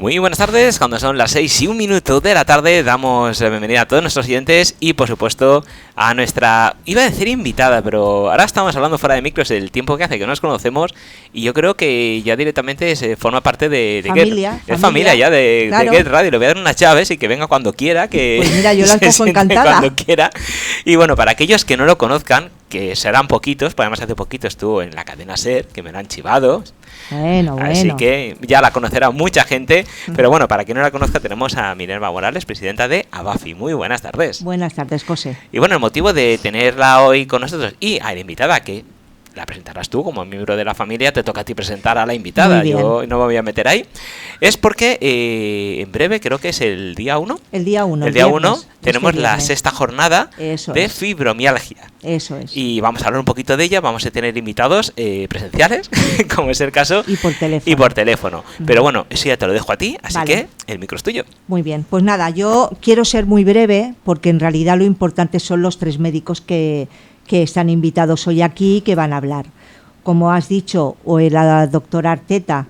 Muy buenas tardes, cuando son las 6:01 de la tarde damos la bienvenida a todos nuestros oyentes y por supuesto a nuestra, iba a decir invitada, pero ahora estamos hablando fuera de micros del tiempo que hace que no nos conocemos y yo creo que ya directamente se forma parte de familia, Get, es familia ya de Get Radio. Le voy a dar unas llaves y que venga cuando quiera, que pues mira, yo la cojo encantada cuando quiera. Y bueno, para aquellos que no lo conozcan, que serán poquitos, pues además hace poquito estuvo en la cadena SER, que me la han chivado. Bueno. Así que ya la conocerá mucha gente, pero bueno, para quien no la conozca tenemos a Minerva Morales, presidenta de ABAFI. Muy buenas tardes. Buenas tardes, José. Y bueno, el motivo de tenerla hoy con nosotros y a la invitada, que la presentarás tú como miembro de la familia, te toca a ti presentar a la invitada, yo no me voy a meter ahí, es porque en breve, creo que es el día 1. El día 1. El día 1 tenemos la sexta jornada de fibromialgia. Eso es. Y vamos a hablar un poquito de ella, vamos a tener invitados presenciales, como es el caso. Y por teléfono. Pero bueno, eso ya te lo dejo a ti, así que el micro es tuyo. Muy bien, pues nada, yo quiero ser muy breve, porque en realidad lo importante son los 3 médicos que están invitados hoy aquí, que van a hablar. Como has dicho, la doctora Arteta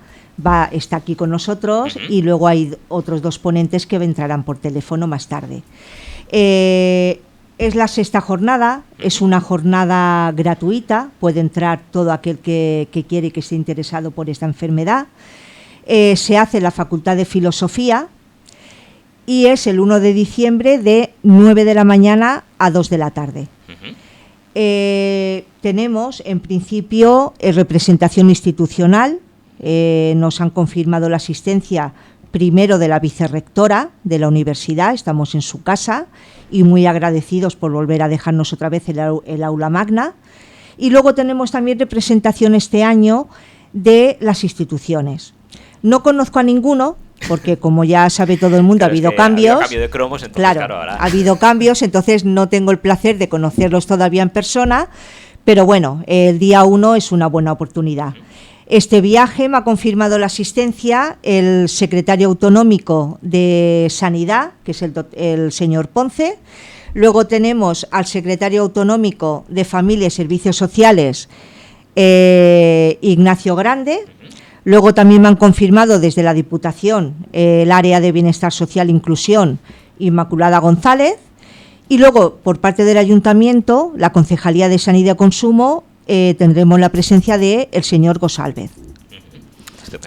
está aquí con nosotros y luego hay otros 2 ponentes que entrarán por teléfono más tarde. Es la sexta jornada, es una jornada gratuita, puede entrar todo aquel que quiere y que esté interesado por esta enfermedad. Se hace en la Facultad de Filosofía y es el 1 de diciembre de 9 de la mañana a 2 de la tarde. Tenemos en principio representación institucional, nos han confirmado la asistencia primero de la vicerrectora de la universidad, estamos en su casa y muy agradecidos por volver a dejarnos otra vez el aula magna, y luego tenemos también representación este año de las instituciones. No conozco a ninguno, porque como ya sabe todo el mundo, ha habido cambios. Cambio de cromos, entonces, claro, ahora ha habido cambios, entonces no tengo el placer de conocerlos todavía en persona, pero bueno, el día 1 es una buena oportunidad. Este viaje me ha confirmado la asistencia el secretario autonómico de Sanidad, que es el señor Ponce. Luego tenemos al secretario autonómico de Familia y Servicios Sociales, Ignacio Grande. Luego también me han confirmado desde la Diputación el área de Bienestar Social e Inclusión, Inmaculada González. Y luego, por parte del Ayuntamiento, la Concejalía de Sanidad y Consumo, tendremos la presencia del señor Gosálvez.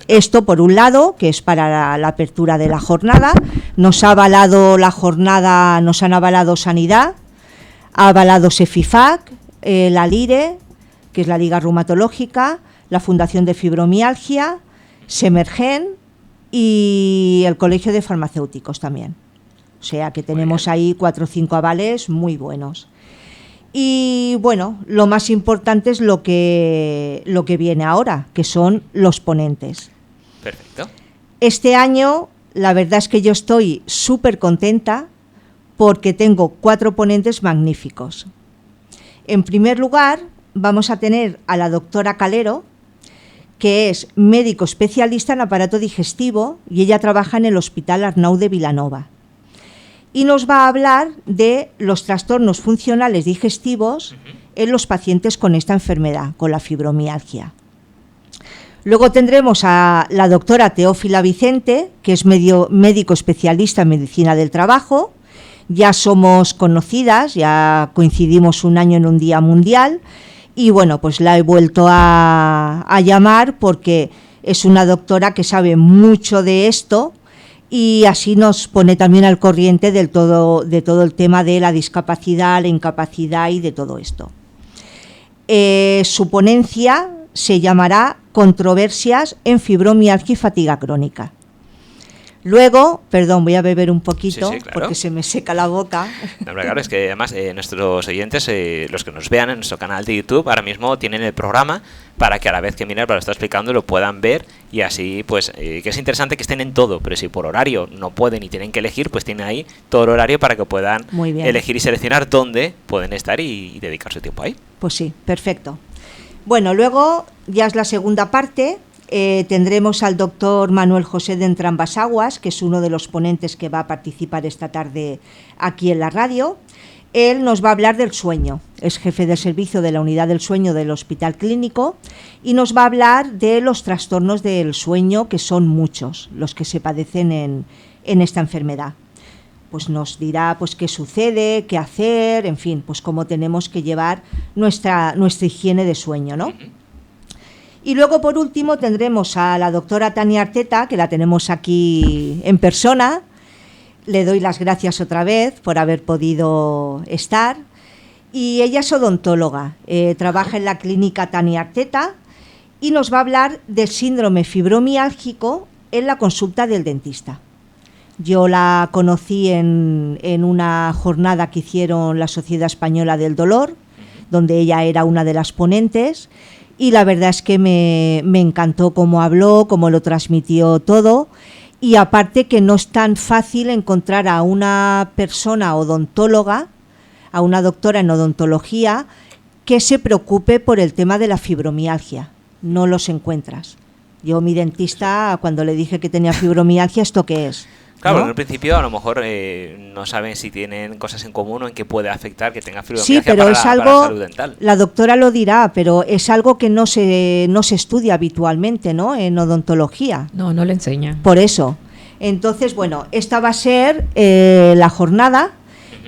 Esto, por un lado, que es para la apertura de la jornada. Nos ha avalado la jornada, nos han avalado Sanidad, ha avalado Sefifac, la LIRE, que es la Liga Reumatológica, la Fundación de Fibromialgia, Semergen y el Colegio de Farmacéuticos también. O sea que tenemos ahí 4 o 5 avales muy buenos. Y bueno, lo más importante es lo que viene ahora, que son los ponentes. Perfecto. Este año, la verdad es que yo estoy súper contenta porque tengo 4 ponentes magníficos. En primer lugar, vamos a tener a la doctora Calero, que es médico especialista en aparato digestivo y ella trabaja en el Hospital Arnau de Vilanova. Y nos va a hablar de los trastornos funcionales digestivos en los pacientes con esta enfermedad, con la fibromialgia. Luego tendremos a la doctora Teófila Vicente, que es médico especialista en medicina del trabajo. Ya somos conocidas, ya coincidimos un año en un día mundial. Y bueno, pues la he vuelto a llamar porque es una doctora que sabe mucho de esto y así nos pone también al corriente de todo el tema de la discapacidad, la incapacidad y de todo esto. Su ponencia se llamará Controversias en fibromialgia y fatiga crónica. Luego, perdón, voy a beber un poquito, sí, claro, porque se me seca la boca. No, pero claro, es que además nuestros oyentes, los que nos vean en nuestro canal de YouTube, ahora mismo tienen el programa para que a la vez que Minerva lo está explicando lo puedan ver y así, pues, que es interesante que estén en todo, pero si por horario no pueden y tienen que elegir, pues tienen ahí todo el horario para que puedan elegir y seleccionar dónde pueden estar y dedicar su tiempo ahí. Pues sí, perfecto. Bueno, luego ya es la segunda parte. Tendremos al doctor Manuel José de Entrambasaguas, que es uno de los ponentes que va a participar esta tarde aquí en la radio. Él nos va a hablar del sueño. es jefe del servicio de la unidad del sueño del Hospital Clínico y nos va a hablar de los trastornos del sueño, que son muchos los que se padecen en esta enfermedad. Pues nos dirá pues qué sucede, qué hacer, en fin, pues cómo tenemos que llevar nuestra higiene de sueño, ¿no? Y luego, por último, tendremos a la doctora Tania Arteta, que la tenemos aquí en persona. Le doy las gracias otra vez por haber podido estar. Y ella es odontóloga, trabaja en la clínica Tania Arteta y nos va a hablar del síndrome fibromiálgico en la consulta del dentista. Yo la conocí en una jornada que hicieron la Sociedad Española del Dolor, donde ella era una de las ponentes, y la verdad es que me encantó cómo habló, cómo lo transmitió todo, y aparte que no es tan fácil encontrar a una persona odontóloga, a una doctora en odontología, que se preocupe por el tema de la fibromialgia. No los encuentras. Yo, mi dentista, cuando le dije que tenía fibromialgia, ¿esto qué es? Claro, ¿no? en un principio a lo mejor no saben si tienen cosas en común o en qué puede afectar que tenga Sí, fibromialgia pero para es para la algo, salud dental. la doctora lo dirá, pero es algo que no se estudia habitualmente, ¿no? En odontología. No, no le enseña. Por eso. Entonces, bueno, esta va a ser la jornada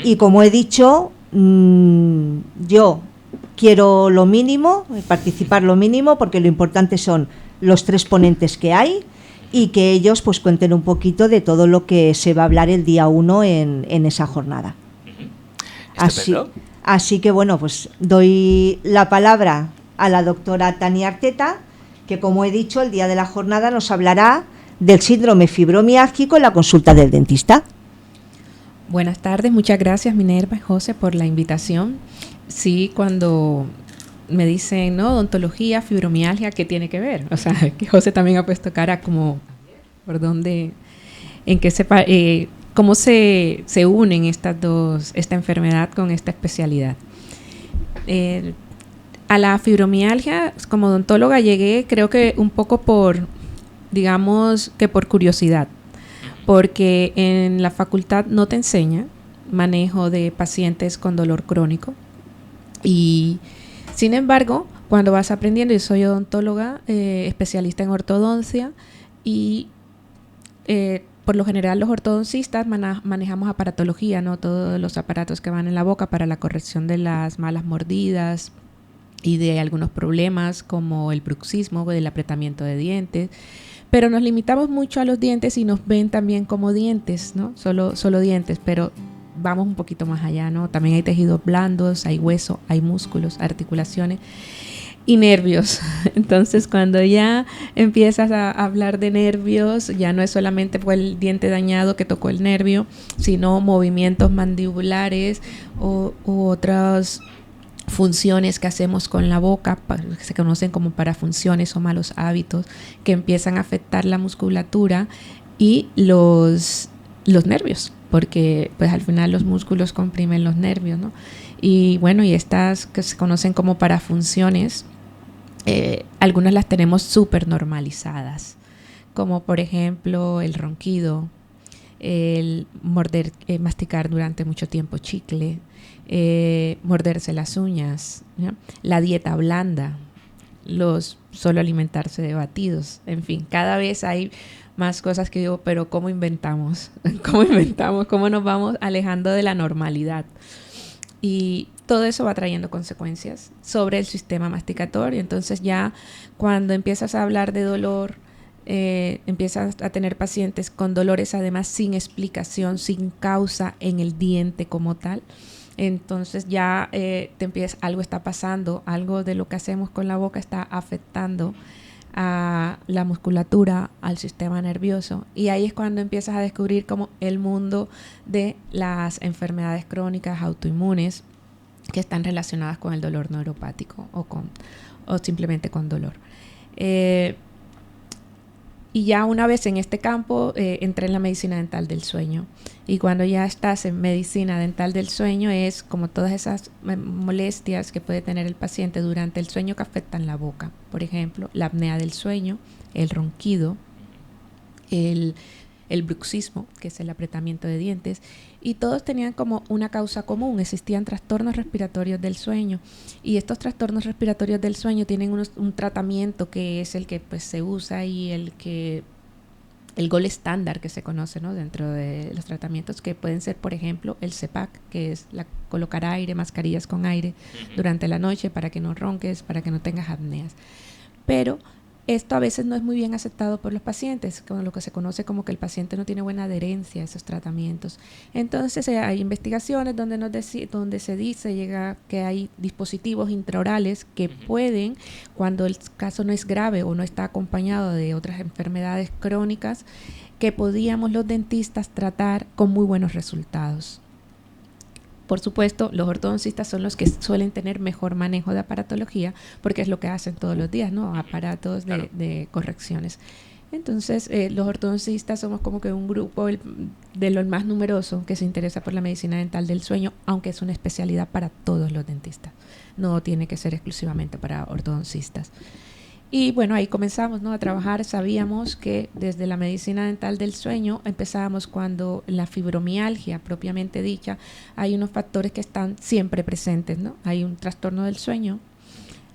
y como he dicho, yo quiero lo mínimo, participar lo mínimo, porque lo importante son los 3 ponentes que hay y que ellos pues cuenten un poquito de todo lo que se va a hablar el día 1 en esa jornada. Así que bueno, pues doy la palabra a la doctora Tania Arteta, que como he dicho, el día de la jornada nos hablará del síndrome fibromiálgico en la consulta del dentista. Buenas tardes, muchas gracias Minerva y José por la invitación. Sí, cuando me dicen, no, odontología, fibromialgia, ¿qué tiene que ver? O sea, que José también ha puesto cara como, ¿por dónde? En qué cómo se unen estas dos, esta enfermedad con esta especialidad. A la fibromialgia, como odontóloga, llegué creo que un poco digamos que por curiosidad, porque en la facultad no te enseña manejo de pacientes con dolor crónico y sin embargo cuando vas aprendiendo, yo soy odontóloga, especialista en ortodoncia y por lo general los ortodoncistas manejamos aparatología, ¿no? Todos los aparatos que van en la boca para la corrección de las malas mordidas y de algunos problemas como el bruxismo o el apretamiento de dientes. Pero nos limitamos mucho a los dientes y nos ven también como dientes, ¿no? Solo dientes, pero vamos un poquito más allá, ¿no? También hay tejidos blandos, hay hueso, hay músculos, articulaciones y nervios. Entonces, cuando ya empiezas a hablar de nervios, ya no es solamente fue el diente dañado que tocó el nervio, sino movimientos mandibulares u otras funciones que hacemos con la boca, que se conocen como parafunciones o malos hábitos, que empiezan a afectar la musculatura y los nervios, porque pues al final los músculos comprimen los nervios, ¿no? Y bueno, y estas que se conocen como parafunciones, algunas las tenemos súper normalizadas, como por ejemplo el ronquido, el masticar durante mucho tiempo chicle, morderse las uñas, ¿no? La dieta blanda, solo alimentarse de batidos, en fin, cada vez hay más cosas que digo, pero ¿cómo inventamos? ¿Cómo nos vamos alejando de la normalidad? Y todo eso va trayendo consecuencias sobre el sistema masticatorio. Entonces ya cuando empiezas a hablar de dolor, empiezas a tener pacientes con dolores además sin explicación, sin causa en el diente como tal. Entonces ya algo está pasando, algo de lo que hacemos con la boca está afectando a la musculatura, al sistema nervioso, y ahí es cuando empiezas a descubrir como el mundo de las enfermedades crónicas autoinmunes que están relacionadas con el dolor neuropático o simplemente con dolor. Y ya una vez en este campo entré en la medicina dental del sueño, y cuando ya estás en medicina dental del sueño es como todas esas molestias que puede tener el paciente durante el sueño que afectan la boca, por ejemplo la apnea del sueño, el ronquido, el el bruxismo, que es el apretamiento de dientes, y todos tenían como una causa común: existían trastornos respiratorios del sueño, y estos trastornos respiratorios del sueño tienen un tratamiento que es el que pues se usa y el gold estándar que se conoce, ¿no?, dentro de los tratamientos, que pueden ser, por ejemplo, el CPAP, que es colocar aire, mascarillas con aire durante la noche para que no ronques, para que no tengas apneas. Pero esto a veces no es muy bien aceptado por los pacientes, con lo que se conoce como que el paciente no tiene buena adherencia a esos tratamientos. Entonces hay investigaciones donde se dice, llega que hay dispositivos intraorales que pueden, cuando el caso no es grave o no está acompañado de otras enfermedades crónicas, que podíamos los dentistas tratar con muy buenos resultados. Por supuesto, los ortodoncistas son los que suelen tener mejor manejo de aparatología, porque es lo que hacen todos los días, ¿no? Aparatos de correcciones. Entonces, los ortodoncistas somos como que un grupo de los más numeroso que se interesa por la medicina dental del sueño, aunque es una especialidad para todos los dentistas. No tiene que ser exclusivamente para ortodoncistas. Y bueno, ahí comenzamos, ¿no?, a trabajar. Sabíamos que desde la medicina dental del sueño empezábamos cuando la fibromialgia propiamente dicha, hay unos factores que están siempre presentes, ¿no? Hay un trastorno del sueño,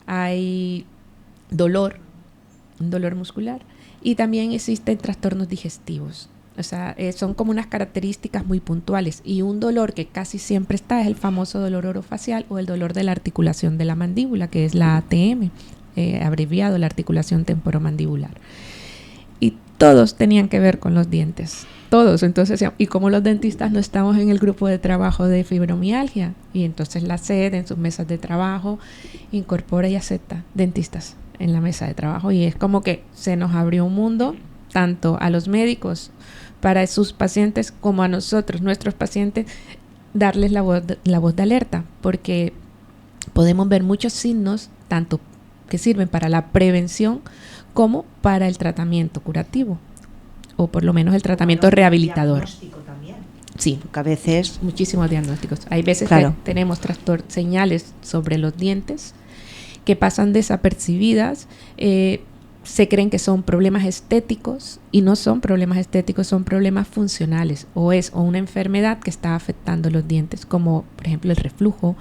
hay dolor, un dolor muscular, y también existen trastornos digestivos. O sea, son como unas características muy puntuales, y un dolor que casi siempre está es el famoso dolor orofacial o el dolor de la articulación de la mandíbula, que es la ATM. Abreviado, la articulación temporomandibular. Y todos tenían que ver con los dientes, todos. Entonces, y como los dentistas no estamos en el grupo de trabajo de fibromialgia, y entonces la SED en sus mesas de trabajo incorpora y acepta dentistas en la mesa de trabajo, y es como que se nos abrió un mundo, tanto a los médicos para sus pacientes como a nosotros, nuestros pacientes, darles la voz de alerta, porque podemos ver muchos signos, tanto que sirven para la prevención como para el tratamiento curativo, o por lo menos el tratamiento rehabilitador. Diagnóstico también. Sí, Porque a veces muchísimos diagnósticos. Hay veces claro, que tenemos señales sobre los dientes que pasan desapercibidas. Se creen que son problemas estéticos, y no son problemas estéticos, son problemas funcionales, o una enfermedad que está afectando los dientes, como por ejemplo el reflujo.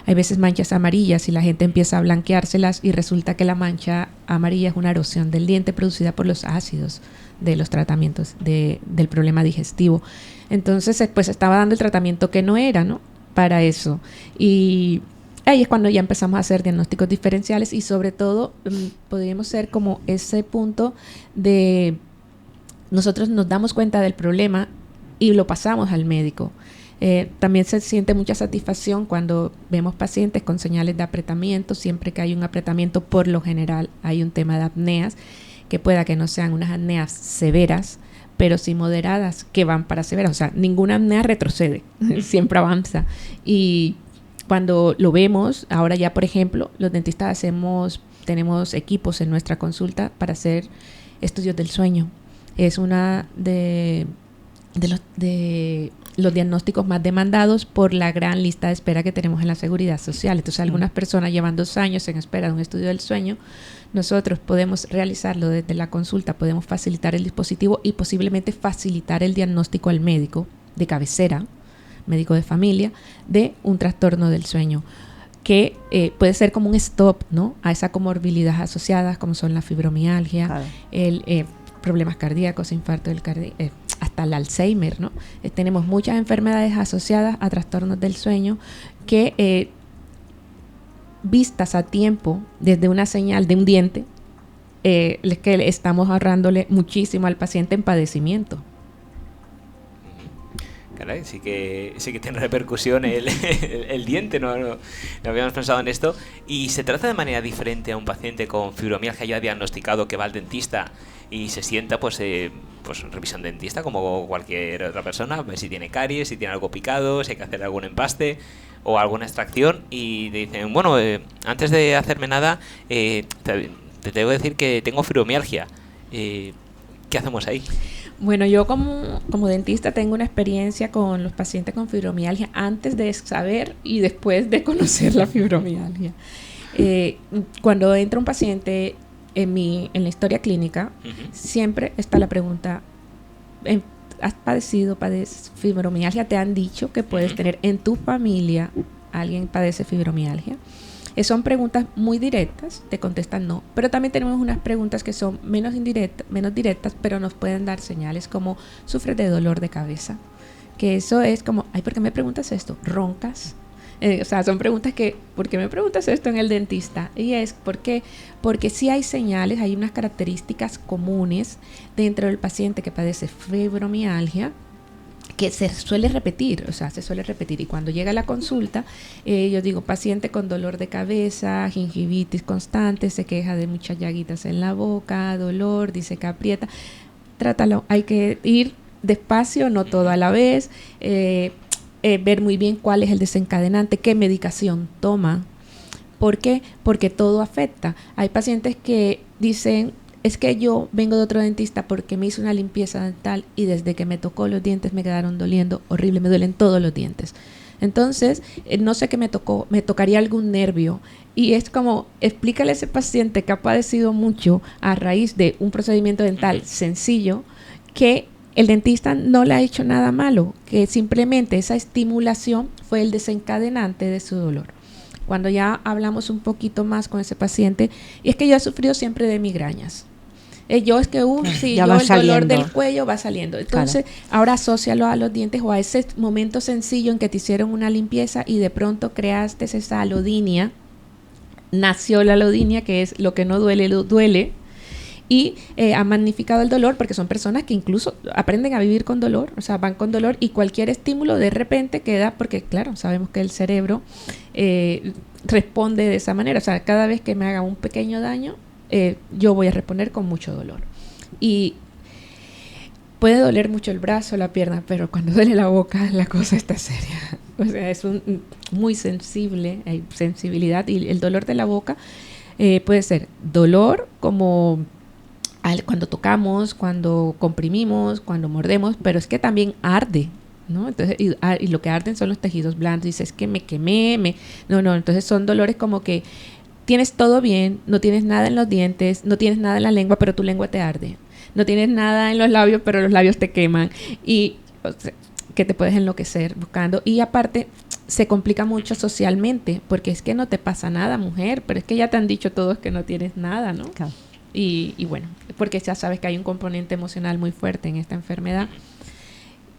Hay veces manchas amarillas y la gente empieza a blanqueárselas, y resulta que la mancha amarilla es una erosión del diente producida por los ácidos de los tratamientos del problema digestivo. Entonces, pues estaba dando el tratamiento que no era, ¿no?, para eso. Y ahí es cuando ya empezamos a hacer diagnósticos diferenciales, y sobre todo podríamos ser como ese punto de nosotros nos damos cuenta del problema y lo pasamos al médico. También se siente mucha satisfacción cuando vemos pacientes con señales de apretamiento. Siempre que hay un apretamiento, por lo general hay un tema de apneas, que pueda que no sean unas apneas severas, pero sí moderadas, que van para severas. O sea, ninguna apnea retrocede, siempre avanza. Y cuando lo vemos, ahora ya, por ejemplo, los dentistas tenemos equipos en nuestra consulta para hacer estudios del sueño. Es una de los diagnósticos más demandados por la gran lista de espera que tenemos en la Seguridad Social. Entonces, algunas personas llevan 2 años en espera de un estudio del sueño. Nosotros podemos realizarlo desde la consulta, podemos facilitar el dispositivo y posiblemente facilitar el diagnóstico al médico de cabecera, médico de familia, de un trastorno del sueño, que puede ser como un stop, ¿no?, a esa comorbilidad asociadas, como son la fibromialgia, claro, problemas cardíacos, infarto del hasta el Alzheimer, ¿no? Tenemos muchas enfermedades asociadas a trastornos del sueño que, vistas a tiempo desde una señal de un diente, que estamos ahorrándole muchísimo al paciente en padecimiento. Caray, sí que tiene repercusión el diente, no habíamos pensado en esto. ¿Y se trata de manera diferente a un paciente con fibromialgia ya diagnosticado que va al dentista y se sienta pues revisión dentista como cualquier otra persona, ver si tiene caries, si tiene algo picado, si hay que hacer algún empaste o alguna extracción, y te dicen, bueno, antes de hacerme nada te debo decir que tengo fibromialgia? ¿Qué hacemos ahí? Bueno, yo como dentista tengo una experiencia con los pacientes con fibromialgia antes de saber y después de conocer la fibromialgia. Cuando entra un paciente en la historia clínica, siempre está la pregunta, has padecido fibromialgia, te han dicho que puedes tener en tu familia alguien padece fibromialgia. Son preguntas muy directas, te contestan no, pero también tenemos unas preguntas que son menos directas, pero nos pueden dar señales como sufres de dolor de cabeza, que eso es como, ay, ¿por qué me preguntas esto? ¿Roncas? O sea, son preguntas que, ¿por qué me preguntas esto en el dentista? Y es porque sí hay señales, hay unas características comunes dentro del paciente que padece fibromialgia, que se suele repetir, y cuando llega a la consulta, yo digo, paciente con dolor de cabeza, gingivitis constante, se queja de muchas llaguitas en la boca, dolor, dice que aprieta, trátalo, hay que ir despacio, no todo a la vez, ver muy bien cuál es el desencadenante, qué medicación toma. ¿Por qué? Porque todo afecta. Hay pacientes que dicen, es que yo vengo de otro dentista porque me hizo una limpieza dental y desde que me tocó los dientes me quedaron doliendo horrible, me duelen todos los dientes. Entonces, no sé qué me tocó, me tocaría algún nervio. Y es como, explícale a ese paciente que ha padecido mucho a raíz de un procedimiento dental sencillo, que el dentista no le ha hecho nada malo, que simplemente esa estimulación fue el desencadenante de su dolor. Cuando ya hablamos un poquito más con ese paciente, y es que yo he sufrido siempre de migrañas. Yo es que, sí, yo el dolor del cuello va saliendo. Entonces, ahora asócialo a los dientes o a ese momento sencillo en que te hicieron una limpieza y de pronto creaste esa alodinia. Nació la alodinia, que es lo que no duele, lo duele. Y ha magnificado el dolor porque son personas que incluso aprenden a vivir con dolor, o sea, van con dolor y cualquier estímulo de repente queda, porque claro, sabemos que el cerebro responde de esa manera, o sea, cada vez que me haga un pequeño daño, yo voy a responder con mucho dolor. Y puede doler mucho el brazo, la pierna, pero cuando duele la boca la cosa está seria. O sea, es muy sensible, hay sensibilidad, y el dolor de la boca puede ser dolor como cuando tocamos, cuando comprimimos, cuando mordemos, pero es que también arde, ¿no? Entonces, y lo que arden son los tejidos blandos. Dices que me quemé, no, entonces son dolores como que tienes todo bien, no tienes nada en los dientes, no tienes nada en la lengua, pero tu lengua te arde. No tienes nada en los labios, pero los labios te queman. Y o sea, que te puedes enloquecer buscando. Y aparte, se complica mucho socialmente, porque es que no te pasa nada, mujer, pero es que ya te han dicho todos que no tienes nada, ¿no? Claro. Y bueno, porque ya sabes que hay un componente emocional muy fuerte en esta enfermedad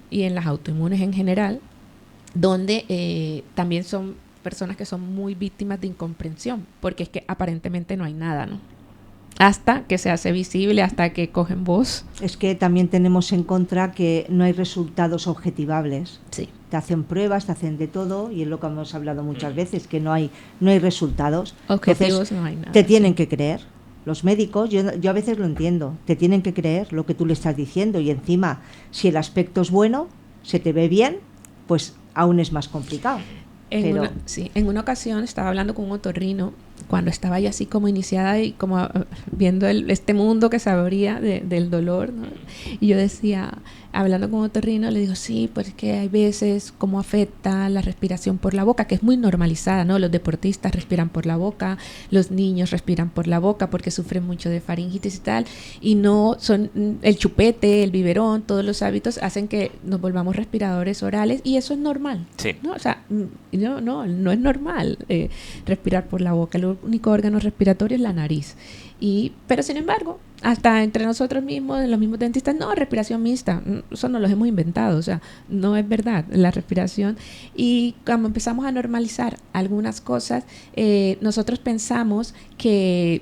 y en las autoinmunes en general, donde también son personas que son muy víctimas de incomprensión, porque es que aparentemente no hay nada, ¿no? Hasta que se hace visible, hasta que cogen voz. Es que también tenemos en contra que no hay resultados objetivables. Sí. Te hacen pruebas, te hacen de todo, y es lo que hemos hablado muchas veces, que no hay resultados. Objetivos. Entonces, no hay nada. Te tienen que creer. Los médicos, yo a veces lo entiendo, te tienen que creer lo que tú le estás diciendo, y encima, si el aspecto es bueno, se te ve bien, pues aún es más complicado. En una ocasión estaba hablando con un otorrino cuando estaba ya así como iniciada y como viendo este mundo que se abría del dolor, ¿no? Y yo decía, hablando con un otorrino, le digo, sí, pues es que hay veces cómo afecta la respiración por la boca, que es muy normalizada, ¿no? Los deportistas respiran por la boca, los niños respiran por la boca porque sufren mucho de faringitis y tal, y no son el chupete, el biberón, todos los hábitos hacen que nos volvamos respiradores orales, y eso es normal, sí. ¿no? O sea, no es normal respirar por la boca. El único órgano respiratorio es la nariz. Pero sin embargo, hasta entre nosotros mismos, los mismos dentistas, no, respiración mixta, eso no los hemos inventado, o sea, no es verdad la respiración. Y cuando empezamos a normalizar algunas cosas, nosotros pensamos que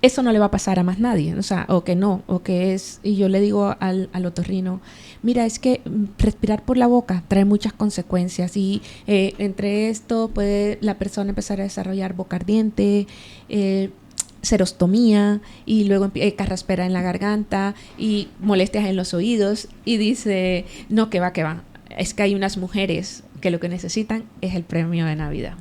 eso no le va a pasar a más nadie, o sea, o que no, o que es, y yo le digo al otorrino, mira, es que respirar por la boca trae muchas consecuencias, y entre esto puede la persona empezar a desarrollar boca ardiente, serostomía, y luego carraspera en la garganta y molestias en los oídos, y dice, no, que va, es que hay unas mujeres que lo que necesitan es el premio de Navidad.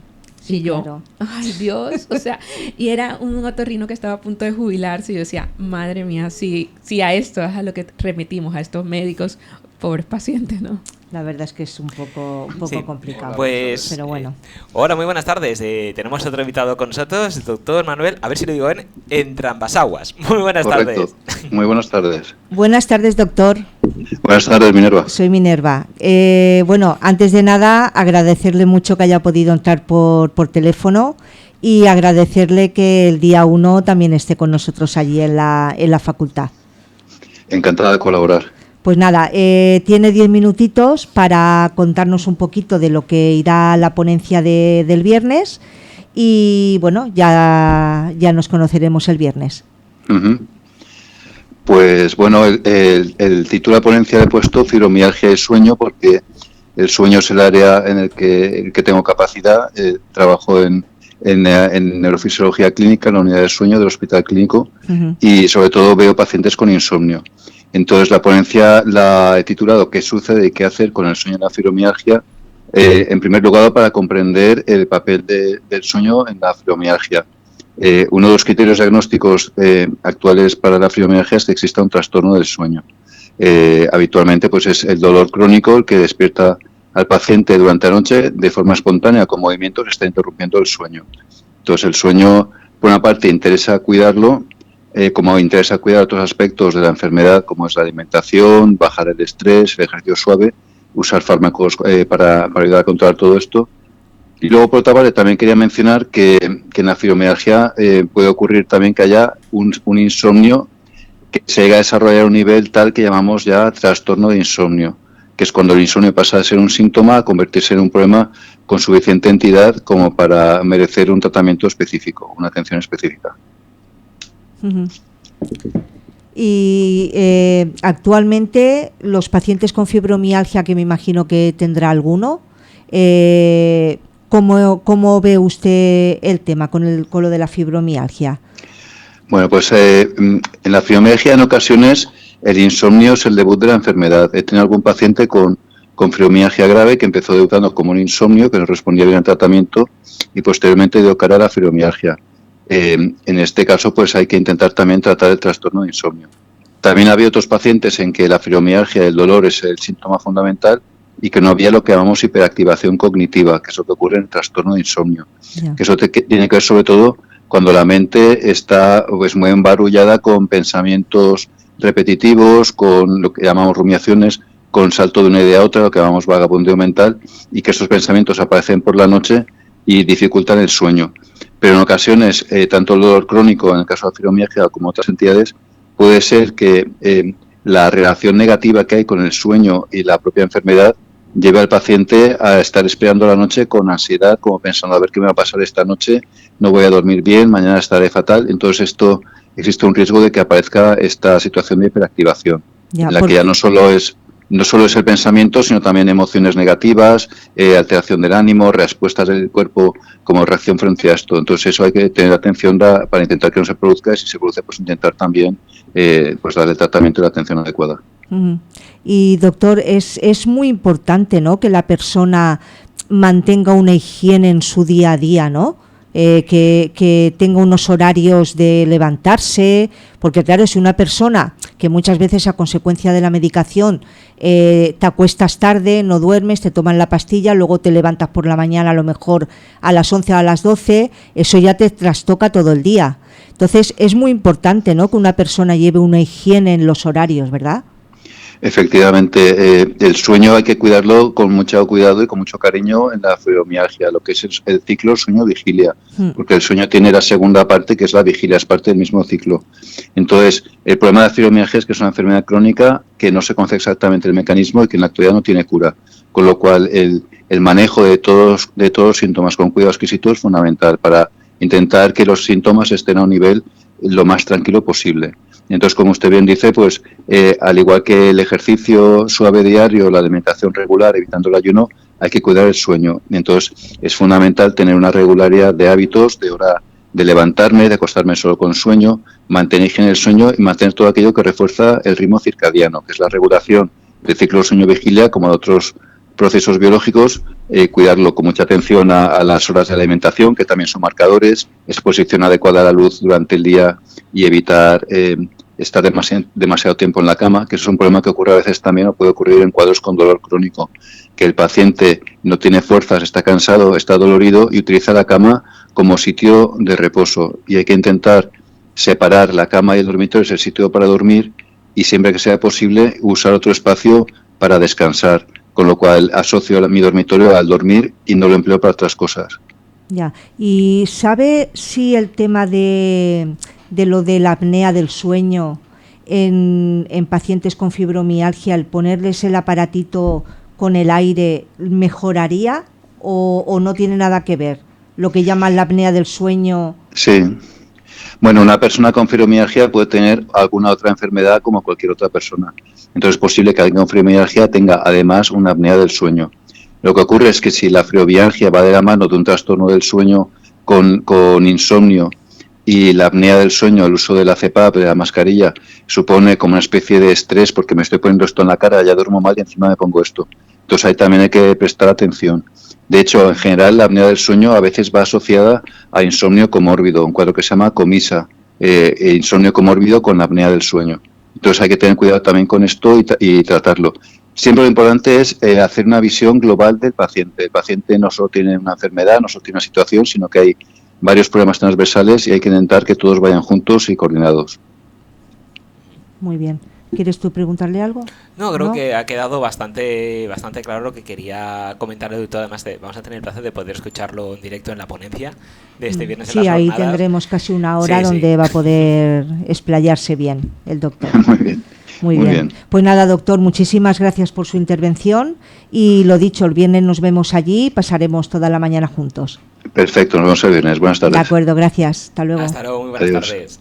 Sí, y yo, claro. Ay Dios, o sea, y era un otorrino que estaba a punto de jubilarse, y yo decía, madre mía, si a esto es a lo que remitimos a estos médicos, pobres pacientes, ¿no? La verdad es que es un poco sí, complicado. Pues, pero bueno. Hola, muy buenas tardes. Tenemos otro invitado con nosotros, el doctor Manuel, a ver si lo digo bien, Entrambasaguas. Muy buenas Correcto. tardes. Muy buenas tardes. Buenas tardes, doctor. Buenas tardes, Minerva. Soy Minerva. Bueno, antes de nada, agradecerle mucho que haya podido entrar por teléfono y agradecerle que el día 1 también esté con nosotros allí en la facultad. Encantada de colaborar. Pues nada, tiene 10 minutitos para contarnos un poquito de lo que irá la ponencia del viernes y bueno, ya nos conoceremos el viernes. Uh-huh. Pues bueno, el título de la ponencia le he puesto Fibromialgia y sueño, porque el sueño es el área en el que tengo capacidad. Trabajo en neurofisiología clínica, en la unidad de sueño del Hospital Clínico, uh-huh. Y sobre todo veo pacientes con insomnio. Entonces la ponencia la he titulado ¿Qué sucede y qué hacer con el sueño y la fibromialgia? En primer lugar, para comprender el papel del sueño en la fibromialgia. Uno de los criterios diagnósticos actuales para la fibromialgia es que exista un trastorno del sueño. Habitualmente pues es el dolor crónico el que despierta al paciente durante la noche de forma espontánea, con movimientos, está interrumpiendo el sueño. Entonces el sueño, por una parte, interesa cuidarlo, como interesa cuidar otros aspectos de la enfermedad, como es la alimentación, bajar el estrés, el ejercicio suave, usar fármacos para ayudar a controlar todo esto. Y luego, por otra parte, también quería mencionar que en la fibromialgia puede ocurrir también que haya un insomnio que se llega a desarrollar a un nivel tal que llamamos ya trastorno de insomnio, que es cuando el insomnio pasa de ser un síntoma a convertirse en un problema con suficiente entidad como para merecer un tratamiento específico, una atención específica. Uh-huh. Y actualmente los pacientes con fibromialgia, que me imagino que tendrá alguno, ¿cómo ve usted el tema con lo de la fibromialgia? Bueno, pues en la fibromialgia en ocasiones el insomnio es el debut de la enfermedad. He tenido algún paciente con fibromialgia grave que empezó debutando como un insomnio, que no respondía bien al tratamiento y posteriormente dio cara a la fibromialgia. En este caso, pues hay que intentar también tratar el trastorno de insomnio. También había otros pacientes en que la fibromialgia, el dolor, es el síntoma fundamental y que no había lo que llamamos hiperactivación cognitiva, que es lo que ocurre en el trastorno de insomnio. Yeah. Que eso tiene que ver sobre todo cuando la mente está pues muy embarullada con pensamientos repetitivos, con lo que llamamos rumiaciones, con salto de una idea a otra, lo que llamamos vagabundeo mental, y que esos pensamientos aparecen por la noche y dificultan el sueño. Pero en ocasiones, tanto el dolor crónico, en el caso de la fibromialgia, como otras entidades, puede ser que la relación negativa que hay con el sueño y la propia enfermedad lleve al paciente a estar esperando la noche con ansiedad, como pensando a ver qué me va a pasar esta noche, no voy a dormir bien, mañana estaré fatal. Entonces existe un riesgo de que aparezca esta situación de hiperactivación, en la que ya no solo es el pensamiento, sino también emociones negativas, alteración del ánimo, respuestas del cuerpo como reacción frente a esto. Entonces eso hay que tener atención para intentar que no se produzca, y si se produce, pues intentar también pues darle el tratamiento y la atención adecuada. Uh-huh. Y doctor, es muy importante, ¿no?, que la persona mantenga una higiene en su día a día, ¿no? Que tenga unos horarios de levantarse, porque claro, si una persona que muchas veces a consecuencia de la medicación te acuestas tarde, no duermes, te toman la pastilla, luego te levantas por la mañana a lo mejor a las 11 o a las 12, eso ya te trastoca todo el día. Entonces es muy importante, ¿no?, que una persona lleve una higiene en los horarios, ¿verdad? Efectivamente, el sueño hay que cuidarlo con mucho cuidado y con mucho cariño en la fibromialgia, lo que es el ciclo sueño-vigilia, porque el sueño tiene la segunda parte, que es la vigilia, es parte del mismo ciclo. Entonces, el problema de la fibromialgia es que es una enfermedad crónica que no se conoce exactamente el mecanismo y que en la actualidad no tiene cura, con lo cual el manejo de todos los síntomas con cuidado exquisito es fundamental para intentar que los síntomas estén a un nivel lo más tranquilo posible. Entonces, como usted bien dice, pues al igual que el ejercicio suave diario, la alimentación regular, evitando el ayuno, hay que cuidar el sueño. Entonces, es fundamental tener una regularidad de hábitos, de hora de levantarme, de acostarme solo con sueño, mantener higiene del sueño y mantener todo aquello que refuerza el ritmo circadiano, que es la regulación del ciclo sueño-vigilia, como de otros procesos biológicos, cuidarlo con mucha atención a las horas de alimentación, que también son marcadores, exposición adecuada a la luz durante el día y evitar estar demasiado tiempo en la cama, que eso es un problema que ocurre a veces también o puede ocurrir en cuadros con dolor crónico, que el paciente no tiene fuerzas, está cansado, está dolorido y utiliza la cama como sitio de reposo, y hay que intentar separar la cama y el dormitorio, es el sitio para dormir, y siempre que sea posible usar otro espacio para descansar, con lo cual asocio mi dormitorio al dormir y no lo empleo para otras cosas. Ya. ¿Y sabe si el tema de lo de la apnea del sueño en pacientes con fibromialgia, el ponerles el aparatito con el aire, mejoraría o no tiene nada que ver? Lo que llaman la apnea del sueño. Sí. Bueno, una persona con fibromialgia puede tener alguna otra enfermedad como cualquier otra persona. Entonces es posible que alguien con fibromialgia tenga además una apnea del sueño. Lo que ocurre es que si la fibromialgia va de la mano de un trastorno del sueño con insomnio y la apnea del sueño, el uso de la CPAP, de la mascarilla, supone como una especie de estrés porque me estoy poniendo esto en la cara, ya duermo mal y encima me pongo esto. Entonces ahí también hay que prestar atención. De hecho, en general, la apnea del sueño a veces va asociada a insomnio comórbido, un cuadro que se llama COMISA, insomnio comórbido con apnea del sueño. Entonces hay que tener cuidado también con esto y tratarlo. Siempre lo importante es hacer una visión global del paciente. El paciente no solo tiene una enfermedad, no solo tiene una situación, sino que hay varios problemas transversales y hay que intentar que todos vayan juntos y coordinados. Muy bien. ¿Quieres tú preguntarle algo? No, creo que ha quedado bastante claro lo que quería comentar el doctor. Además, vamos a tener el placer de poder escucharlo en directo en la ponencia de este viernes en las jornadas. Sí, ahí tendremos casi una hora donde va a poder explayarse bien el doctor. Muy bien. Muy bien. Pues nada, doctor, muchísimas gracias por su intervención y lo dicho, el viernes nos vemos allí y pasaremos toda la mañana juntos. Perfecto, nos vemos el viernes. Buenas tardes. De acuerdo, gracias. Hasta luego. Hasta luego, muy buenas Adiós. tardes.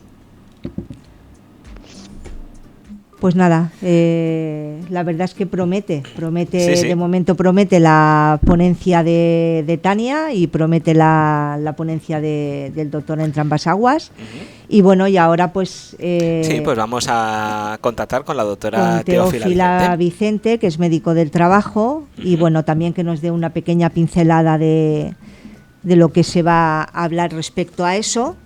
Pues nada, la verdad es que promete, Sí. de momento promete la ponencia de Tania y promete la ponencia del doctor Entrambas-Aguas. Y bueno, y ahora pues... sí, pues vamos a contactar con la doctora Teófila Vicente, que es médico del trabajo, y bueno, también que nos dé una pequeña pincelada de lo que se va a hablar respecto a eso.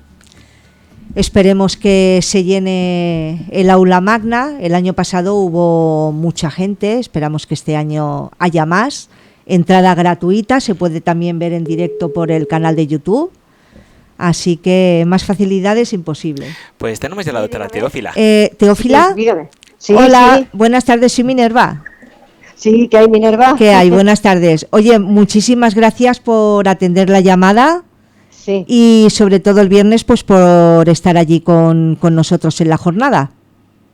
Esperemos que se llene el aula magna. El año pasado hubo mucha gente, esperamos que este año haya más. Entrada gratuita, se puede también ver en directo por el canal de YouTube. Así que más facilidades imposible. Pues tenemos ya la doctora Teófila. ¿Teófila? Sí, dígame. Sí, hola, sí. Buenas tardes, soy Minerva. Sí, ¿qué hay, Minerva? ¿Qué hay? Buenas tardes. Oye, muchísimas gracias por atender la llamada. Sí. Y sobre todo el viernes pues por estar allí con nosotros en la jornada.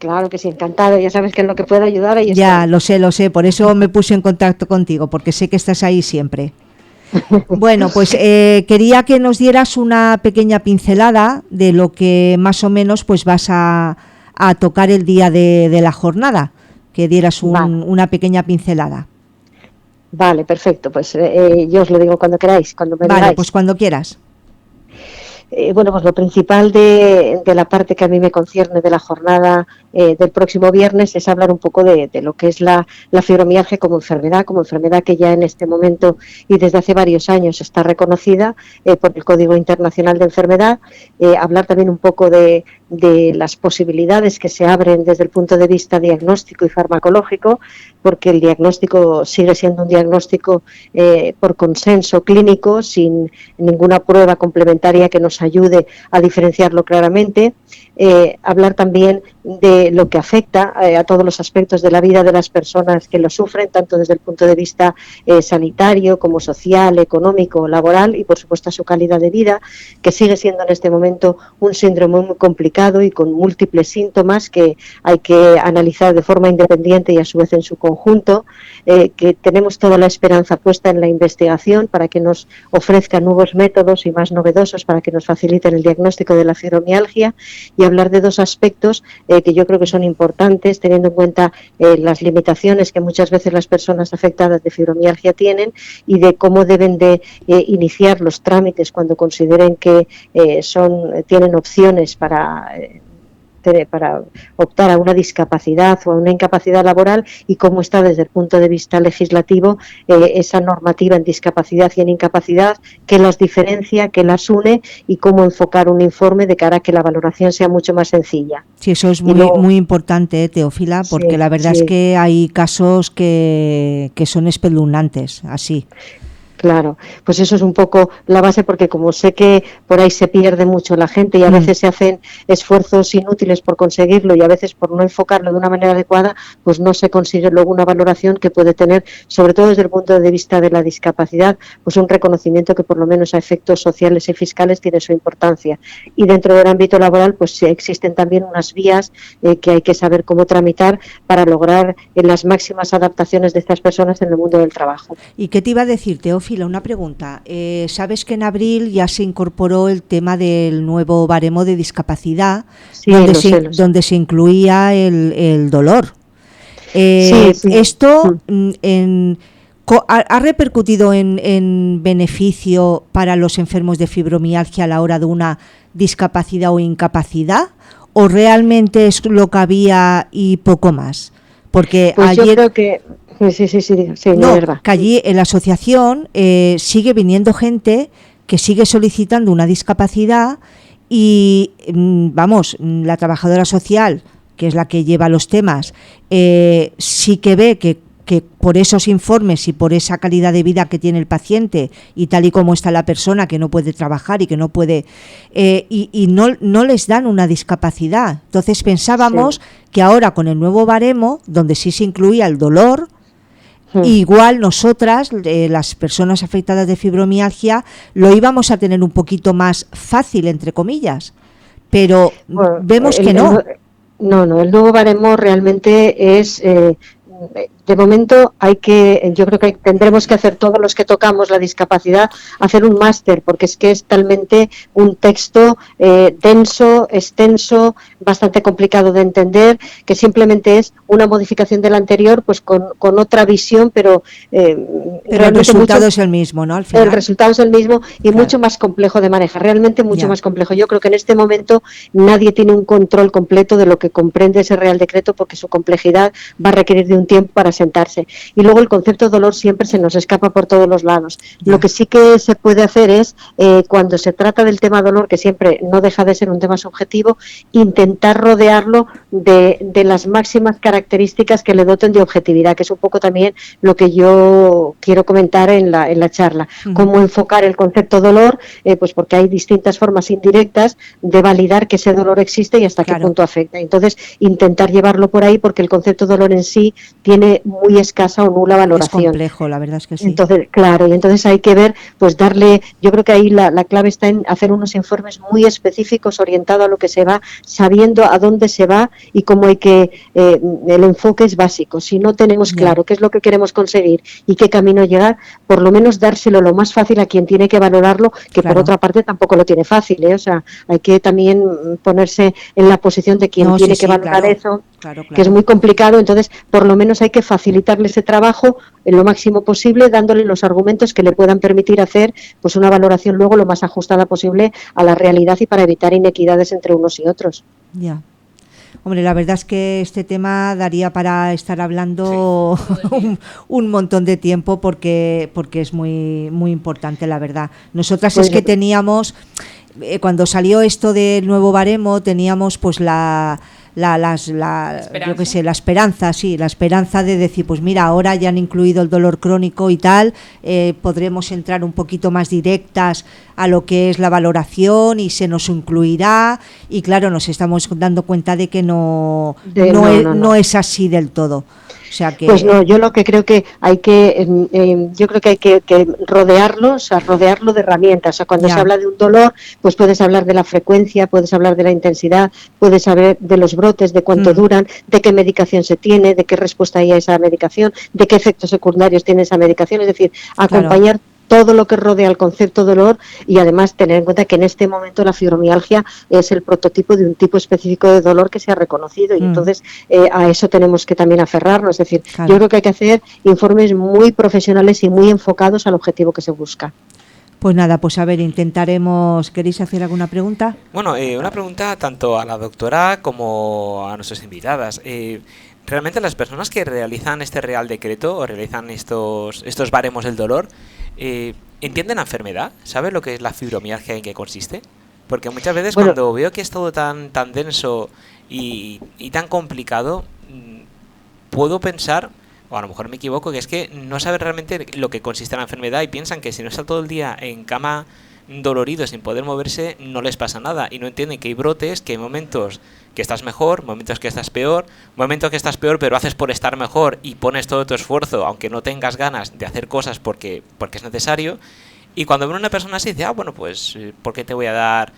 Claro que sí, encantado. Ya sabes que en lo que pueda ayudar ahí ya, estoy. lo sé, por eso me puse en contacto contigo, porque sé que estás ahí siempre. Bueno, pues quería que nos dieras una pequeña pincelada de lo que más o menos pues vas a tocar el día de la jornada, que dieras una pequeña pincelada. Vale, perfecto. Pues yo os lo digo cuando queráis, cuando me digáis. Vale, pues cuando quieras. Bueno, pues lo principal de la parte que a mí me concierne de la jornada del próximo viernes es hablar un poco de lo que es la fibromialgia como enfermedad que ya en este momento y desde hace varios años está reconocida por el Código Internacional de Enfermedad. Hablar también un poco de las posibilidades que se abren desde el punto de vista diagnóstico y farmacológico, porque el diagnóstico sigue siendo un diagnóstico por consenso clínico, sin ninguna prueba complementaria que nos ayude a diferenciarlo claramente. Hablar también de lo que afecta a todos los aspectos de la vida de las personas que lo sufren, tanto desde el punto de vista sanitario como social, económico, laboral y por supuesto a su calidad de vida, que sigue siendo en este momento un síndrome muy complicado y con múltiples síntomas que hay que analizar de forma independiente y a su vez en su conjunto, que tenemos toda la esperanza puesta en la investigación para que nos ofrezca nuevos métodos y más novedosos para que nos faciliten el diagnóstico de la fibromialgia, y hablar de dos aspectos que yo creo que son importantes, teniendo en cuenta las limitaciones que muchas veces las personas afectadas de fibromialgia tienen y de cómo deben de iniciar los trámites cuando consideren que tienen opciones para optar a una discapacidad o a una incapacidad laboral, y cómo está desde el punto de vista legislativo esa normativa en discapacidad y en incapacidad, que las diferencia, que las une, y cómo enfocar un informe de cara a que la valoración sea mucho más sencilla. Sí, eso es muy importante, Teófila, porque la verdad es que hay casos que son espeluznantes, así. Claro, pues eso es un poco la base, porque como sé que por ahí se pierde mucho la gente y a veces se hacen esfuerzos inútiles por conseguirlo y a veces por no enfocarlo de una manera adecuada, pues no se consigue luego una valoración que puede tener, sobre todo desde el punto de vista de la discapacidad, pues un reconocimiento que por lo menos a efectos sociales y fiscales tiene su importancia. Y dentro del ámbito laboral, pues sí existen también unas vías que hay que saber cómo tramitar para lograr las máximas adaptaciones de estas personas en el mundo del trabajo. ¿Y qué te iba a decir, Teófilo? Una pregunta. Sabes que en abril ya se incorporó el tema del nuevo baremo de discapacidad, Sí, donde se incluía el dolor. Sí. ¿Esto ha repercutido en beneficio para los enfermos de fibromialgia a la hora de una discapacidad o incapacidad? ¿O realmente es lo que había y poco más? Porque pues ayer... yo creo que... Sí, no, que allí en la asociación sigue viniendo gente que sigue solicitando una discapacidad y, vamos, la trabajadora social, que es la que lleva los temas, sí que ve que por esos informes y por esa calidad de vida que tiene el paciente y tal y como está la persona que no puede trabajar y que no puede y no les dan una discapacidad. Entonces pensábamos que ahora con el nuevo baremo, donde sí se incluía el dolor, igual nosotras, las personas afectadas de fibromialgia, lo íbamos a tener un poquito más fácil, entre comillas, pero bueno, vemos que no. No, el nuevo baremo realmente es... de momento yo creo que tendremos que hacer todos los que tocamos la discapacidad, hacer un máster, porque es que es talmente un texto denso, extenso, bastante complicado de entender, que simplemente es una modificación del anterior, pues con otra visión, pero el resultado es el mismo, ¿no? Al final. El resultado es el mismo y mucho más complejo de manejar, realmente mucho más complejo. Yo creo que en este momento nadie tiene un control completo de lo que comprende ese Real Decreto, porque su complejidad va a requerir de un tiempo para sentarse. Y luego el concepto de dolor siempre se nos escapa por todos los lados. Lo que sí que se puede hacer es, cuando se trata del tema dolor, que siempre no deja de ser un tema subjetivo, intentar rodearlo de las máximas características que le doten de objetividad, que es un poco también lo que yo quiero comentar en la charla. Cómo enfocar el concepto dolor, pues porque hay distintas formas indirectas de validar que ese dolor existe y hasta qué punto afecta. Entonces, intentar llevarlo por ahí, porque el concepto dolor en sí tiene muy escasa o nula valoración. Es complejo, la verdad es que sí. Entonces, claro, y entonces hay que ver, pues darle, yo creo que ahí la clave está en hacer unos informes muy específicos orientados a lo que se va, sabiendo a dónde se va y cómo hay que, el enfoque es básico. Si no tenemos claro qué es lo que queremos conseguir y qué camino llegar, por lo menos dárselo lo más fácil a quien tiene que valorarlo, que por otra parte tampoco lo tiene fácil, ¿eh? O sea, hay que también ponerse en la posición de quien tiene que valorar eso, que es muy complicado. Entonces, por lo menos hay que facilitarle ese trabajo en lo máximo posible, dándole los argumentos que le puedan permitir hacer pues una valoración luego lo más ajustada posible a la realidad y para evitar inequidades entre unos y otros. Ya. Hombre, la verdad es que este tema daría para estar hablando un montón de tiempo porque es muy muy importante, la verdad. Nosotras pues es que teníamos, cuando salió esto del nuevo baremo, teníamos pues la esperanza de decir, pues mira, ahora ya han incluido el dolor crónico y tal, podremos entrar un poquito más directas a lo que es la valoración y se nos incluirá, y claro, nos estamos dando cuenta de que no es así del todo. O sea que... Pues no, yo lo que creo que hay que, yo creo que hay que rodearlo, o sea, rodearlo de herramientas. O sea, cuando se habla de un dolor, pues puedes hablar de la frecuencia, puedes hablar de la intensidad, puedes saber de los brotes, de cuánto duran, de qué medicación se tiene, de qué respuesta hay a esa medicación, de qué efectos secundarios tiene esa medicación. Es decir, acompañar todo lo que rodea al concepto dolor, y además tener en cuenta que en este momento la fibromialgia es el prototipo de un tipo específico de dolor que se ha reconocido, y entonces a eso tenemos que también aferrarnos. Es decir, yo creo que hay que hacer informes muy profesionales y muy enfocados al objetivo que se busca. Pues nada, pues a ver, intentaremos... ¿Queréis hacer alguna pregunta? Bueno, una pregunta tanto a la doctora como a nuestras invitadas. Realmente las personas que realizan este Real Decreto o realizan estos baremos del dolor, ¿entienden la enfermedad? ¿Saben lo que es la fibromialgia y en qué consiste? Porque muchas veces cuando veo que es todo tan denso y tan complicado, puedo pensar o a lo mejor me equivoco, que es que no saben realmente lo que consiste en la enfermedad y piensan que si no están todo el día en cama doloridos sin poder moverse, no les pasa nada, y no entienden que hay brotes, que hay momentos que estás mejor, momentos que estás peor, momentos que estás peor pero haces por estar mejor y pones todo tu esfuerzo aunque no tengas ganas de hacer cosas porque es necesario. Y cuando ven una persona así, dice, bueno, pues, ¿por qué te voy a dar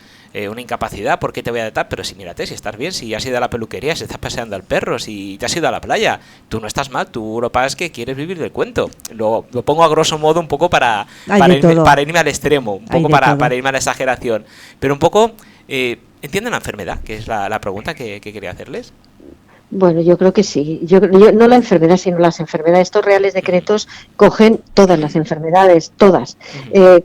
una incapacidad? ¿Por qué te voy a dar? Pero si mírate, si estás bien, si has ido a la peluquería, si estás paseando al perro, si te has ido a la playa, tú no estás mal, tú lo que pasa es que quieres vivir del cuento. Lo pongo a grosso modo un poco para irme al extremo, un poco para irme a la exageración. Pero un poco, ¿entienden la enfermedad? Que es la pregunta que quería hacerles. Bueno, yo creo que sí. Yo no la enfermedad, sino las enfermedades. Estos reales decretos cogen todas las enfermedades, todas.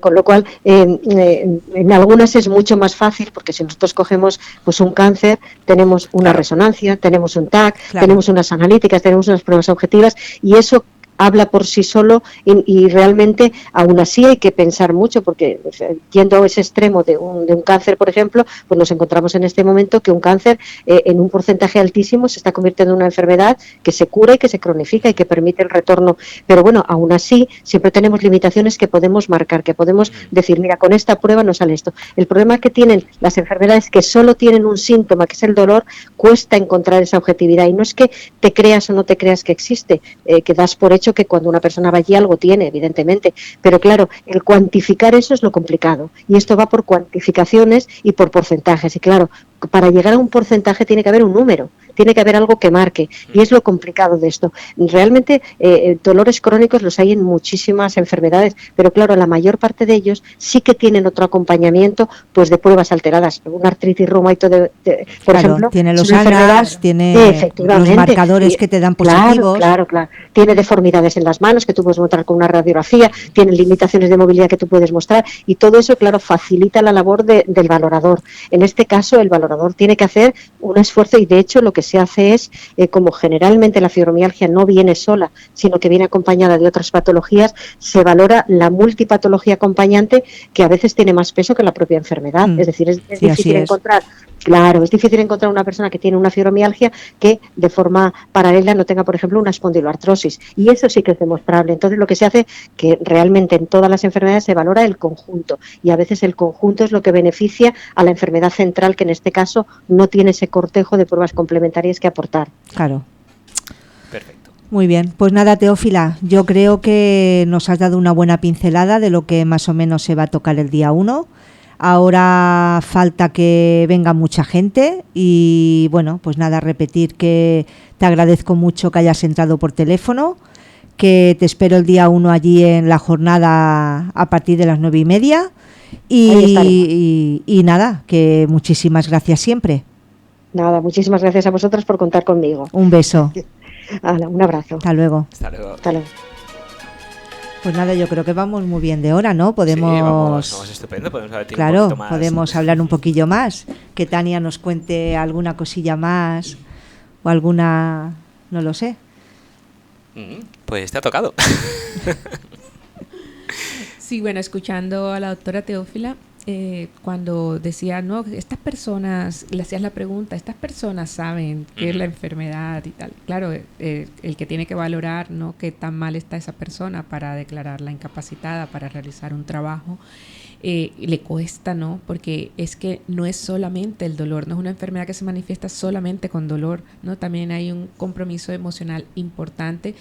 Con lo cual, en algunas es mucho más fácil, porque si nosotros cogemos pues un cáncer, tenemos una resonancia, tenemos un TAC, tenemos unas analíticas, tenemos unas pruebas objetivas, y eso habla por sí solo, y realmente aún así hay que pensar mucho, porque yendo a ese extremo de un cáncer, por ejemplo, pues nos encontramos en este momento que un cáncer en un porcentaje altísimo se está convirtiendo en una enfermedad que se cura y que se cronifica y que permite el retorno. Pero bueno, aún así siempre tenemos limitaciones que podemos marcar, que podemos decir, mira, con esta prueba no sale esto. El problema que tienen las enfermedades que solo tienen un síntoma, que es el dolor, cuesta encontrar esa objetividad, y no es que te creas o no te creas que existe, que das por hecho que cuando una persona va allí algo tiene, evidentemente, pero claro, el cuantificar eso es lo complicado, y esto va por cuantificaciones y por porcentajes, y claro, para llegar a un porcentaje tiene que haber un número, tiene que haber algo que marque, y es lo complicado de esto. Realmente dolores crónicos los hay en muchísimas enfermedades, pero claro, la mayor parte de ellos sí que tienen otro acompañamiento, pues de pruebas alteradas. Una artritis reumatoide, por ejemplo, tiene los ANAS, tiene los marcadores que te dan positivos. Claro. Tiene deformidades en las manos que tú puedes mostrar con una radiografía, tiene limitaciones de movilidad que tú puedes mostrar, y todo eso, claro, facilita la labor del valorador. En este caso, el valorador tiene que hacer un esfuerzo, y de hecho lo que se hace es, como generalmente la fibromialgia no viene sola, sino que viene acompañada de otras patologías, se valora la multipatología acompañante, que a veces tiene más peso que la propia enfermedad. Es decir, es difícil encontrar. Claro, es difícil encontrar una persona que tiene una fibromialgia que de forma paralela no tenga, por ejemplo, una espondiloartrosis, y eso sí que es demostrable. Entonces, lo que se hace, que realmente en todas las enfermedades se valora el conjunto, y a veces el conjunto es lo que beneficia a la enfermedad central, que en este caso no tiene ese cortejo de pruebas complementarias que aportar. Claro. Perfecto. Muy bien, pues nada, Teófila, yo creo que nos has dado una buena pincelada de lo que más o menos se va a tocar el día 1. Ahora falta que venga mucha gente, y bueno, pues nada, repetir que te agradezco mucho que hayas entrado por teléfono, que te espero el día 1 allí en la jornada a partir de las 9:30, y nada, que muchísimas gracias siempre. Nada, muchísimas gracias a vosotras por contar conmigo. Un beso. Un abrazo. Hasta luego. Hasta luego. Hasta luego. Pues nada, yo creo que vamos muy bien de hora, ¿no? Podemos... Sí, vamos estupendo, podemos hablar claro, un poquito más. Podemos hablar un poquillo más, que Tania nos cuente alguna cosilla más, o alguna... no lo sé. Pues te ha tocado. Sí, bueno, escuchando a la doctora Teófila, cuando decía, no, estas personas, le hacías la pregunta, estas personas saben qué es la enfermedad y tal. Claro, el que tiene que valorar, ¿no?, qué tan mal está esa persona para declararla incapacitada para realizar un trabajo, le cuesta, ¿no? Porque es que no es solamente el dolor, no es una enfermedad que se manifiesta solamente con dolor, ¿no? También hay un compromiso emocional importante,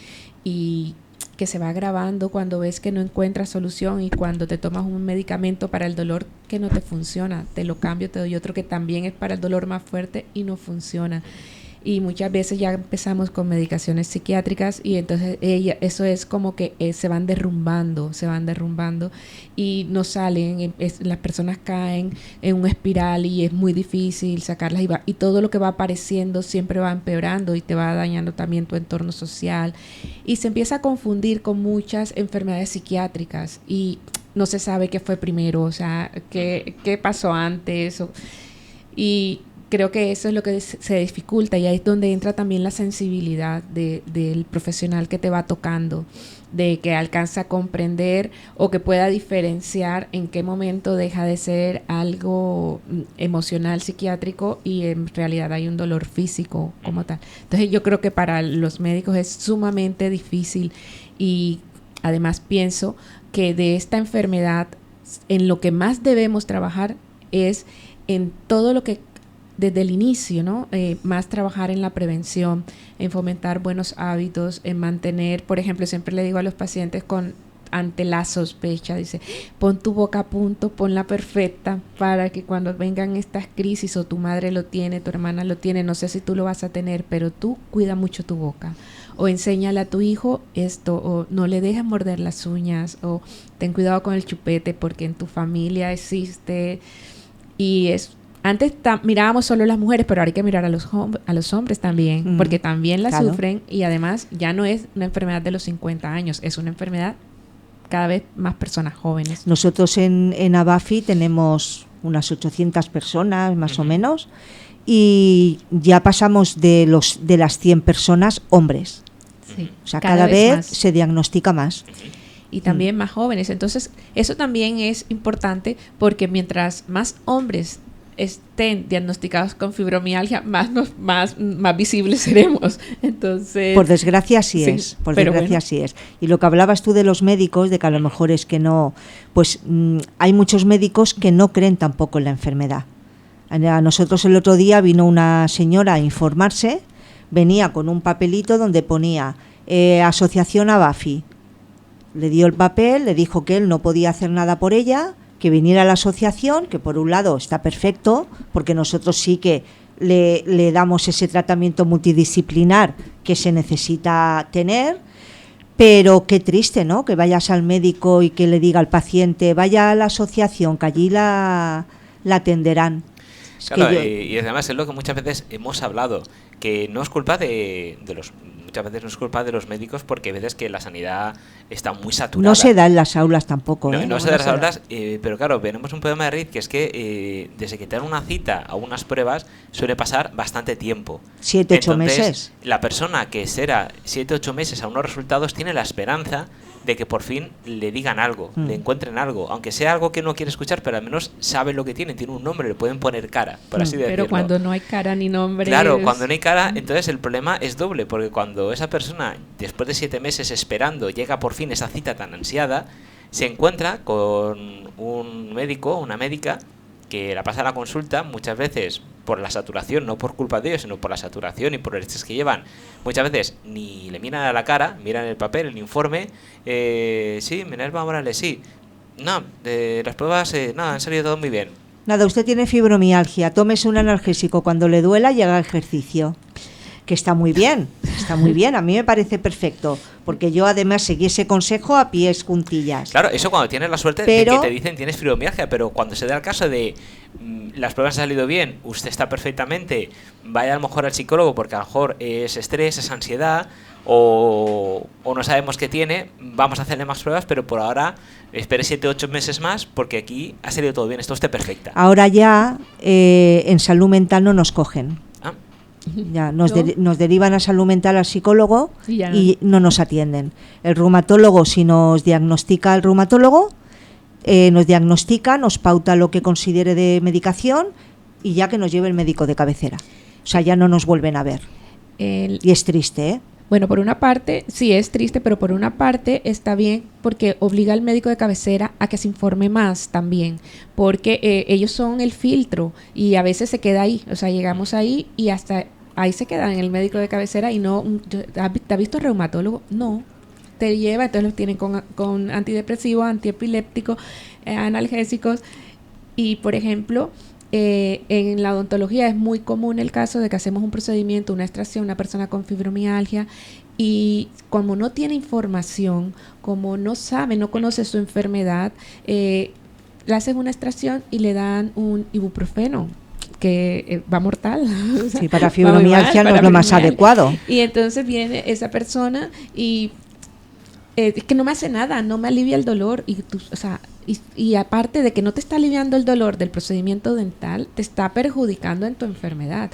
y que se va agravando cuando ves que no encuentras solución, y cuando te tomas un medicamento para el dolor que no te funciona, te lo cambio, te doy otro que también es para el dolor más fuerte y no funciona. Y muchas veces ya empezamos con medicaciones psiquiátricas, y entonces eso es como que se van derrumbando y no salen, las personas caen en una espiral y es muy difícil sacarlas, y todo lo que va apareciendo siempre va empeorando y te va dañando también tu entorno social, y se empieza a confundir con muchas enfermedades psiquiátricas y no se sabe qué fue primero, o sea, qué pasó antes, y creo que eso es lo que se dificulta, y ahí es donde entra también la sensibilidad del profesional que te va tocando, de que alcanza a comprender o que pueda diferenciar en qué momento deja de ser algo emocional, psiquiátrico, y en realidad hay un dolor físico como tal. Entonces yo creo que para los médicos es sumamente difícil, y además pienso que de esta enfermedad en lo que más debemos trabajar es en todo lo que desde el inicio, ¿no? Más trabajar en la prevención, en fomentar buenos hábitos, en mantener, por ejemplo, siempre le digo a los pacientes ante la sospecha, dice, pon tu boca a punto, ponla perfecta, para que cuando vengan estas crisis, o tu madre lo tiene, tu hermana lo tiene, no sé si tú lo vas a tener, pero tú cuida mucho tu boca, o enséñale a tu hijo esto, o no le dejes morder las uñas, o ten cuidado con el chupete porque en tu familia existe. Y antes mirábamos solo las mujeres, pero ahora hay que mirar a los hombres también, porque también la sufren, y además ya no es una enfermedad de los 50 años, es una enfermedad cada vez más personas jóvenes. Nosotros en Abafi tenemos unas 800 personas más o menos, y ya pasamos de las 100 personas hombres. Sí, o sea, cada vez más se diagnostica más. y también más jóvenes. Entonces, eso también es importante, porque mientras más hombres estén diagnosticados con fibromialgia, más visibles seremos. Entonces, por desgracia sí es. Y lo que hablabas tú de los médicos, de que a lo mejor es que no, pues hay muchos médicos que no creen tampoco en la enfermedad. A nosotros el otro día vino una señora a informarse, venía con un papelito donde ponía Asociación Abafi. Le dio el papel, le dijo que él no podía hacer nada por ella, que viniera a la asociación, que por un lado está perfecto, porque nosotros sí que le damos ese tratamiento multidisciplinar que se necesita tener, pero qué triste, ¿no? Que vayas al médico y que le diga al paciente, vaya a la asociación, que allí la atenderán. Claro, y además es lo que muchas veces hemos hablado, que no es culpa muchas veces no es culpa de los médicos, porque veces que la sanidad está muy saturada. No se da en las aulas tampoco. No se da en las aulas, pero claro, tenemos un problema de RID, que es que desde que te dan una cita a unas pruebas suele pasar bastante tiempo. 7-8 meses. La persona que será 7-8 meses a unos resultados tiene la esperanza de que por fin le digan algo, le encuentren algo, aunque sea algo que no quiere escuchar, pero al menos sabe lo que tiene un nombre, le pueden poner cara, por así decirlo. Pero cuando no hay cara ni nombre... Claro, cuando no hay cara, entonces el problema es doble, porque cuando esa persona, después de 7 meses esperando, llega por fin esa cita tan ansiada, se encuentra con un médico, una médica, que la pasa a la consulta, muchas veces por la saturación, no por culpa de ellos, sino por la saturación y por el estrés que llevan, muchas veces ni le miran a la cara, miran el papel, el informe, sí, Minerva Morales, sí, no, las pruebas, nada, han salido todo muy bien. Nada, usted tiene fibromialgia, tómese un analgésico cuando le duela y haga ejercicio. Que está muy bien, a mí me parece perfecto, porque yo además seguí ese consejo a pies juntillas. Claro, eso cuando tienes la suerte de que te dicen tienes fibromialgia, pero cuando se da el caso de las pruebas han salido bien, usted está perfectamente, vaya a lo mejor al psicólogo, porque a lo mejor es estrés, es ansiedad, o no sabemos qué tiene, vamos a hacerle más pruebas, pero por ahora espere 7-8 meses más, porque aquí ha salido todo bien, está usted perfecta. Ahora ya en salud mental no nos cogen. Ya nos derivan a salud mental al psicólogo y no nos atienden. El reumatólogo, si nos diagnostica el reumatólogo, nos diagnostica, nos pauta lo que considere de medicación, y ya que nos lleve el médico de cabecera. O sea, ya no nos vuelven a ver. Y es triste, ¿eh? Bueno, por una parte sí es triste, pero por una parte está bien, porque obliga al médico de cabecera a que se informe más también, porque ellos son el filtro, y a veces se queda ahí, o sea, llegamos ahí y hasta ahí se queda en el médico de cabecera, y no, ¿te has visto reumatólogo? No, te lleva, entonces los tienen con antidepresivos, antiepilépticos, analgésicos, y por ejemplo... en la odontología es muy común el caso de que hacemos un procedimiento, una extracción, una persona con fibromialgia, y como no tiene información, como no sabe, no conoce su enfermedad, le hacen una extracción y le dan un ibuprofeno que va mortal. Sí, para fibromialgia no es lo más adecuado. Y entonces viene esa persona y es que no me hace nada, no me alivia el dolor. Y aparte de que no te está aliviando el dolor del procedimiento dental, te está perjudicando en tu enfermedad.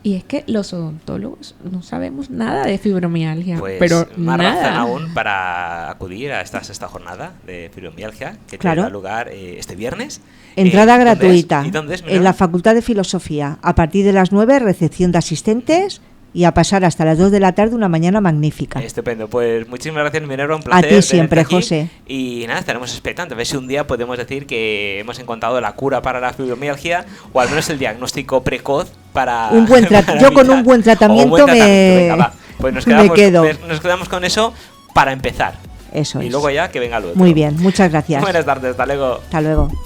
Y es que los odontólogos no sabemos nada de fibromialgia, Pues pero más razón nada. aún para acudir a esta sexta jornada de fibromialgia que Claro. tendrá lugar este viernes. Entrada ¿Dónde es? gratuita ¿Y dónde es, en Minerva? la Facultad de Filosofía. A partir de las 9, recepción de asistentes y a pasar hasta las 2 de la tarde una mañana magnífica. Estupendo, pues muchísimas gracias, Minerva, un placer ti tenerte siempre, aquí. José. Y nada, estaremos expectantes a ver si un día podemos decir que hemos encontrado la cura para la fibromialgia o al menos el diagnóstico precoz para Un buen para yo con evitar. un buen O tratamiento Venga, va. Pues me quedo. nos quedamos con eso para empezar. Eso Y es. luego ya que venga lo otro. Muy bien, muchas gracias. Buenas tardes, hasta luego. Hasta luego.